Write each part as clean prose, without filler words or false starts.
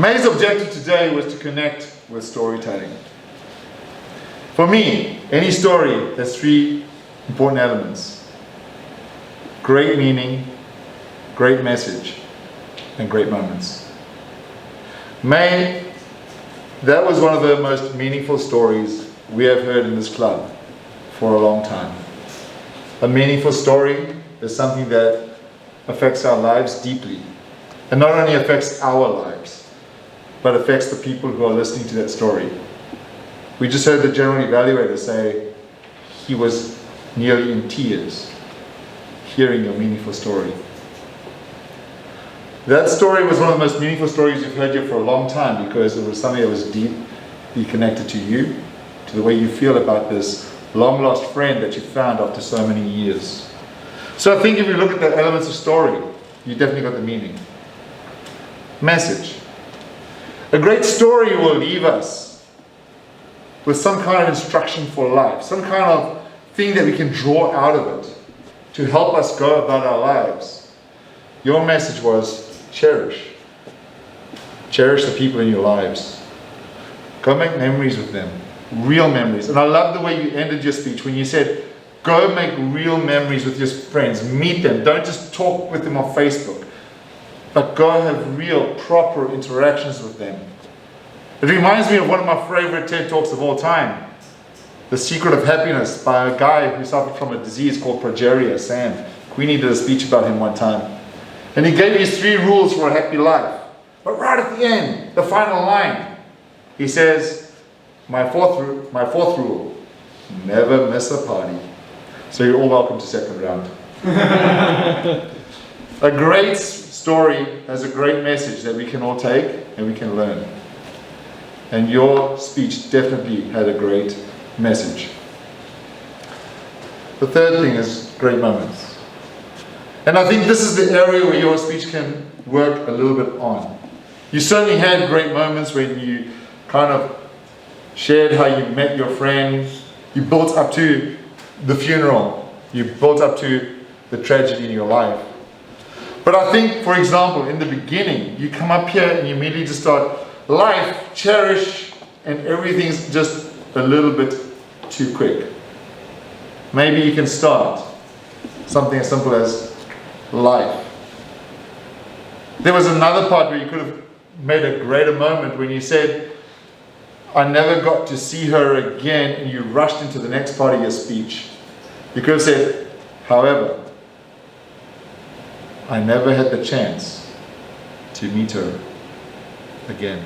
May's objective today was to connect with storytelling. For me, any story has three important elements: great meaning, great message, and great moments. May, that was one of the most meaningful stories we have heard in this club for a long time. A meaningful story is something that affects our lives deeply. And not only affects our lives, but affects the people who are listening to that story. We just heard the general evaluator say he was nearly in tears hearing your meaningful story. That story was one of the most meaningful stories you've heard here for a long time, because it was something that was deeply connected to you, to the way you feel about this long lost friend that you found after so many years. So I think if you look at the elements of story, you definitely got the meaning. Message. A great story will leave us with some kind of instruction for life, some kind of thing that we can draw out of it to help us go about our lives. Your message was cherish. Cherish the people in your lives. Go make memories with them, real memories. And I love the way you ended your speech when you said, go make real memories with your friends, meet them, don't just talk with them on Facebook, but go have real, proper interactions with them. It reminds me of one of my favorite TED Talks of all time, The Secret of Happiness, by a guy who suffered from a disease called progeria, Sam. Queenie did a speech about him one time. And he gave his 3 rules for a happy life. But right at the end, the final line, he says, my fourth rule, never miss a party. So you're all welcome to second round. A great story has a great message that we can all take and we can learn. And your speech definitely had a great message. The third thing is great moments. And I think this is the area where your speech can work a little bit on. You certainly had great moments when you kind of shared how you met your friend, you built up to the funeral, you built up to the tragedy in your life. But I think, for example, in the beginning, you come up here and you immediately just start, life, cherish, and everything's just a little bit too quick. Maybe you can start something as simple as life. There was another part where you could have made a greater moment when you said, I never got to see her again, and you rushed into the next part of your speech. You could have said, however, I never had the chance to meet her again.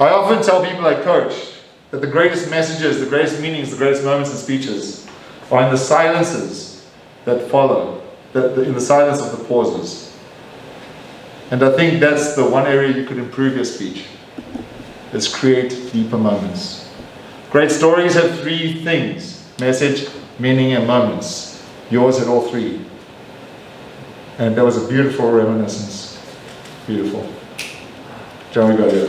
I often tell people I coach that the greatest messages, the greatest meanings, the greatest moments in speeches are in the silences that follow, in the silence of the pauses. And I think that's the one area you could improve your speech, is create deeper moments. Great stories have 3 things: message, meaning, and moments. Yours had all 3. And that was a beautiful reminiscence. Beautiful. Chang, we got here.